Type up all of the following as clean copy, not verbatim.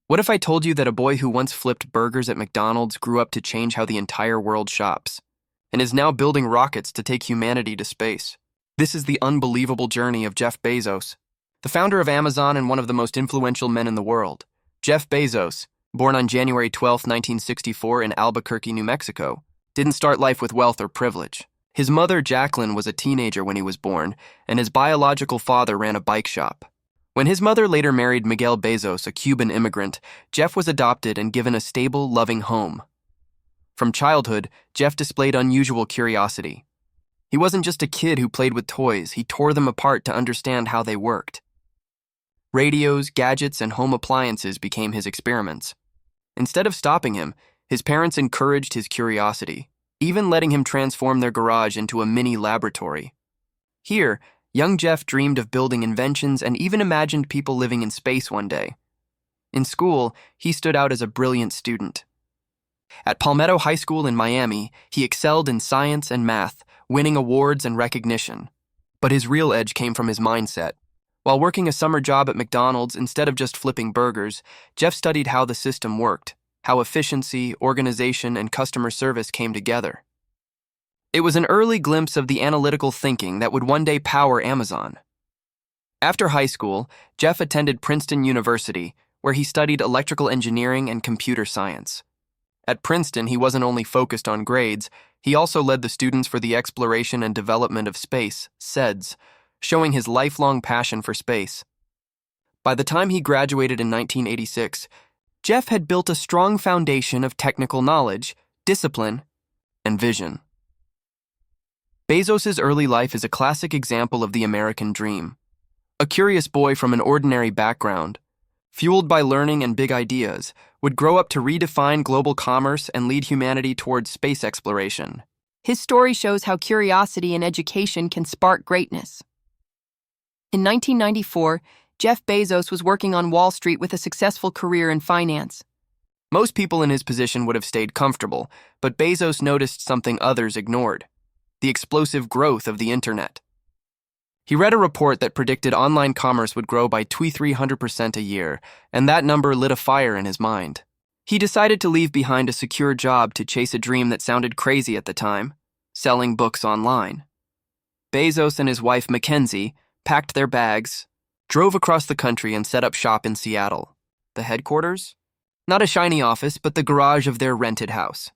What if I told you that a boy who once flipped burgers at McDonald's grew up to change how the entire world shops, and is now building rockets to take humanity to space? This is the unbelievable journey of Jeff Bezos, the founder of Amazon and one of the most influential men in the world. Jeff Bezos, born on January 12, 1964 in Albuquerque, New Mexico, didn't start life with wealth or privilege. His mother, Jacqueline, was a teenager when he was born, and his biological father ran a bike shop. When his mother later married Miguel Bezos, a Cuban immigrant, Jeff was adopted and given a stable, loving home. From childhood, Jeff displayed unusual curiosity. He wasn't just a kid who played with toys, he tore them apart to understand how they worked. Radios, gadgets, and home appliances became his experiments. Instead of stopping him, his parents encouraged his curiosity, even letting him transform their garage into a mini laboratory. Here, young Jeff dreamed of building inventions and even imagined people living in space one day. In school, he stood out as a brilliant student. At Palmetto High School in Miami, he excelled in science and math, winning awards and recognition. But his real edge came from his mindset. While working a summer job at McDonald's instead of just flipping burgers, Jeff studied how the system worked, how efficiency, organization, and customer service came together. It was an early glimpse of the analytical thinking that would one day power Amazon. After high school, Jeff attended Princeton University, where he studied electrical engineering and computer science. At Princeton, he wasn't only focused on grades, he also led the Students for the Exploration and Development of Space, SEDS, showing his lifelong passion for space. By the time he graduated in 1986, Jeff had built a strong foundation of technical knowledge, discipline, and vision. Bezos' early life is a classic example of the American dream. A curious boy from an ordinary background, fueled by learning and big ideas, would grow up to redefine global commerce and lead humanity towards space exploration. His story shows how curiosity and education can spark greatness. In 1994, Jeff Bezos was working on Wall Street with a successful career in finance. Most people in his position would have stayed comfortable, but Bezos noticed something others ignored: the explosive growth of the internet. He read a report that predicted online commerce would grow by 300% a year, and that number lit a fire in his mind. He decided to leave behind a secure job to chase a dream that sounded crazy at the time: selling books online. Bezos and his wife Mackenzie packed their bags, drove across the country, and set up shop in Seattle. The headquarters? Not a shiny office, but the garage of their rented house.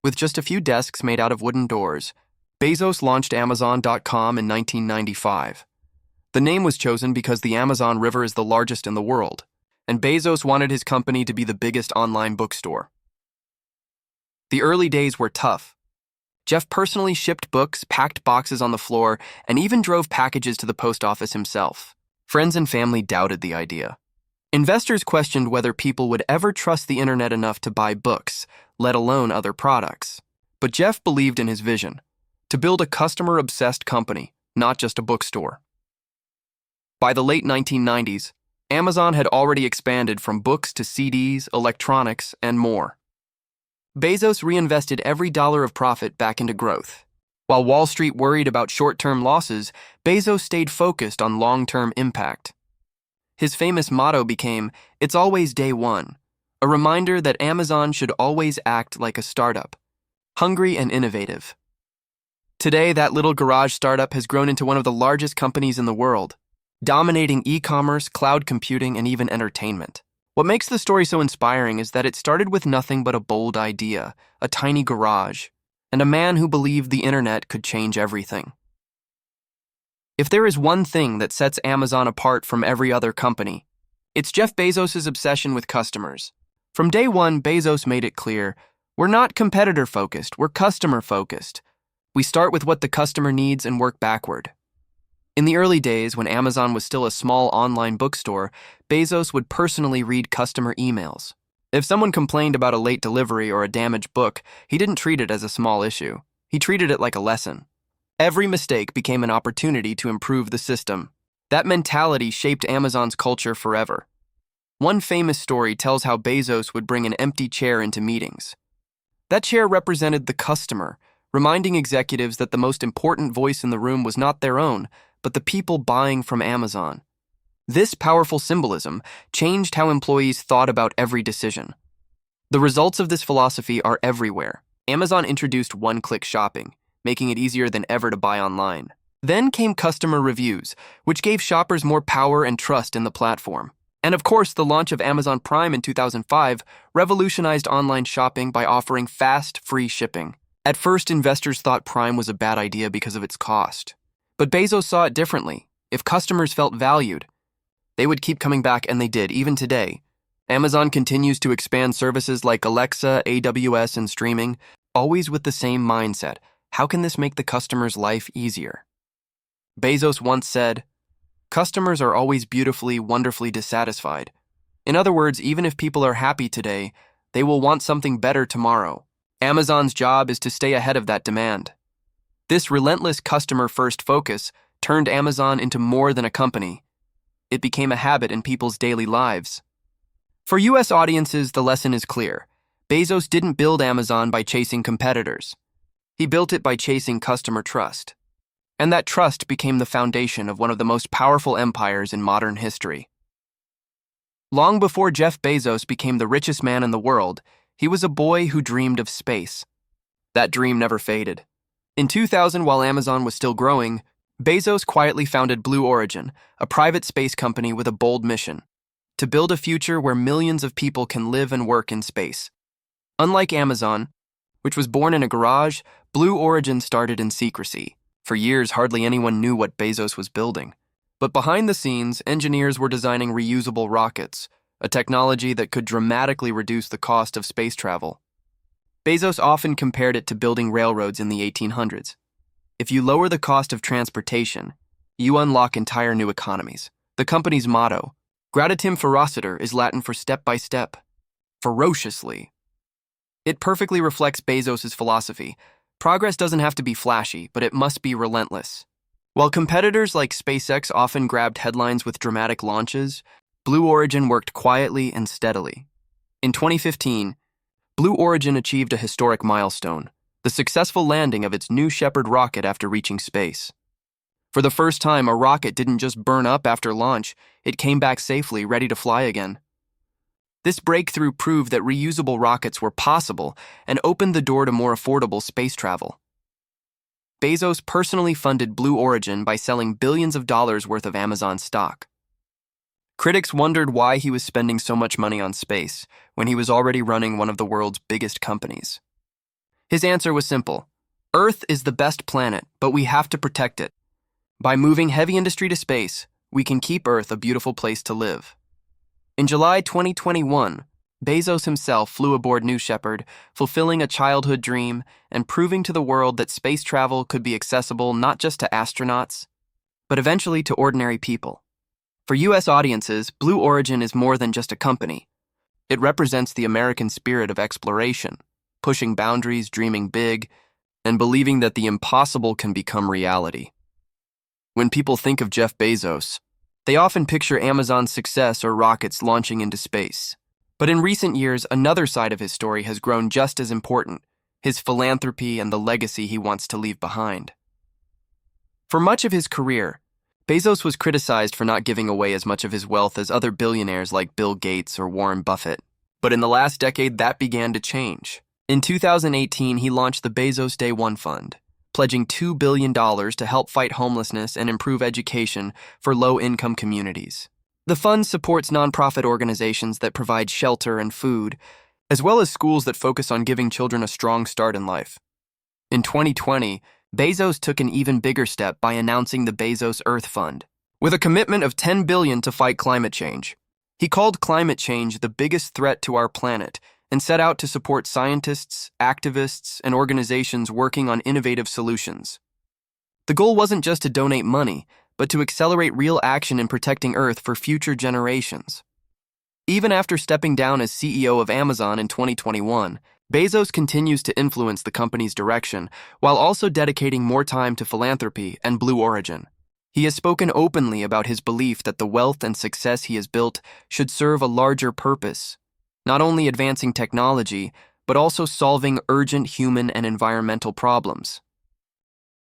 With just a few desks made out of wooden doors, Bezos launched Amazon.com in 1995. The name was chosen because the Amazon River is the largest in the world, and Bezos wanted his company to be the biggest online bookstore. The early days were tough. Jeff personally shipped books, packed boxes on the floor, and even drove packages to the post office himself. Friends and family doubted the idea. Investors questioned whether people would ever trust the internet enough to buy books, let alone other products. But Jeff believed in his vision: to build a customer-obsessed company, not just a bookstore. By the late 1990s, Amazon had already expanded from books to CDs, electronics, and more. Bezos reinvested every dollar of profit back into growth. While Wall Street worried about short-term losses, Bezos stayed focused on long-term impact. His famous motto became, "It's always day one," a reminder that Amazon should always act like a startup, hungry and innovative. Today, that little garage startup has grown into one of the largest companies in the world, dominating e-commerce, cloud computing, and even entertainment. What makes the story so inspiring is that it started with nothing but a bold idea, a tiny garage, and a man who believed the internet could change everything. If there is one thing that sets Amazon apart from every other company, it's Jeff Bezos' obsession with customers. From day one, Bezos made it clear, we're not competitor-focused, we're customer-focused. We start with what the customer needs and work backward. In the early days, when Amazon was still a small online bookstore, Bezos would personally read customer emails. If someone complained about a late delivery or a damaged book, he didn't treat it as a small issue. He treated it like a lesson. Every mistake became an opportunity to improve the system. That mentality shaped Amazon's culture forever. One famous story tells how Bezos would bring an empty chair into meetings. That chair represented the customer, reminding executives that the most important voice in the room was not their own, but the people buying from Amazon. This powerful symbolism changed how employees thought about every decision. The results of this philosophy are everywhere. Amazon introduced one-click shopping, making it easier than ever to buy online. Then came customer reviews, which gave shoppers more power and trust in the platform. And of course, the launch of Amazon Prime in 2005 revolutionized online shopping by offering fast, free shipping. At first, investors thought Prime was a bad idea because of its cost. But Bezos saw it differently. If customers felt valued, they would keep coming back, and they did, even today. Amazon continues to expand services like Alexa, AWS, and streaming, always with the same mindset. How can this make the customer's life easier? Bezos once said, "Customers are always beautifully, wonderfully dissatisfied." In other words, even if people are happy today, they will want something better tomorrow. Amazon's job is to stay ahead of that demand. This relentless customer-first focus turned Amazon into more than a company. It became a habit in people's daily lives. For US audiences, the lesson is clear. Bezos didn't build Amazon by chasing competitors. He built it by chasing customer trust. And that trust became the foundation of one of the most powerful empires in modern history. Long before Jeff Bezos became the richest man in the world, he was a boy who dreamed of space. That dream never faded. In 2000, while Amazon was still growing, Bezos quietly founded Blue Origin, a private space company with a bold mission: to build a future where millions of people can live and work in space. Unlike Amazon, which was born in a garage, Blue Origin started in secrecy. For years, hardly anyone knew what Bezos was building. But behind the scenes, engineers were designing reusable rockets, a technology that could dramatically reduce the cost of space travel. Bezos often compared it to building railroads in the 1800s. If you lower the cost of transportation, you unlock entire new economies. The company's motto, Gradatim ferociter, is Latin for step by step, ferociously. It perfectly reflects Bezos' philosophy. Progress doesn't have to be flashy, but it must be relentless. While competitors like SpaceX often grabbed headlines with dramatic launches, Blue Origin worked quietly and steadily. In 2015, Blue Origin achieved a historic milestone: the successful landing of its New Shepard rocket after reaching space. For the first time, a rocket didn't just burn up after launch, it came back safely, ready to fly again. This breakthrough proved that reusable rockets were possible and opened the door to more affordable space travel. Bezos personally funded Blue Origin by selling billions of dollars worth of Amazon stock. Critics wondered why he was spending so much money on space when he was already running one of the world's biggest companies. His answer was simple: Earth is the best planet, but we have to protect it. By moving heavy industry to space, we can keep Earth a beautiful place to live. In July 2021, Bezos himself flew aboard New Shepard, fulfilling a childhood dream and proving to the world that space travel could be accessible not just to astronauts, but eventually to ordinary people. For US audiences, Blue Origin is more than just a company. It represents the American spirit of exploration, pushing boundaries, dreaming big, and believing that the impossible can become reality. When people think of Jeff Bezos, they often picture Amazon's success or rockets launching into space. But in recent years, another side of his story has grown just as important: his philanthropy and the legacy he wants to leave behind. For much of his career, Bezos was criticized for not giving away as much of his wealth as other billionaires like Bill Gates or Warren Buffett. But in the last decade, that began to change. In 2018, he launched the Bezos Day One Fund, pledging $2 billion to help fight homelessness and improve education for low-income communities. The fund supports nonprofit organizations that provide shelter and food, as well as schools that focus on giving children a strong start in life. In 2020, Bezos took an even bigger step by announcing the Bezos Earth Fund, with a commitment of $10 billion to fight climate change. He called climate change the biggest threat to our planet and set out to support scientists, activists, and organizations working on innovative solutions. The goal wasn't just to donate money, but to accelerate real action in protecting Earth for future generations. Even after stepping down as CEO of Amazon in 2021, Bezos continues to influence the company's direction while also dedicating more time to philanthropy and Blue Origin. He has spoken openly about his belief that the wealth and success he has built should serve a larger purpose, not only advancing technology, but also solving urgent human and environmental problems.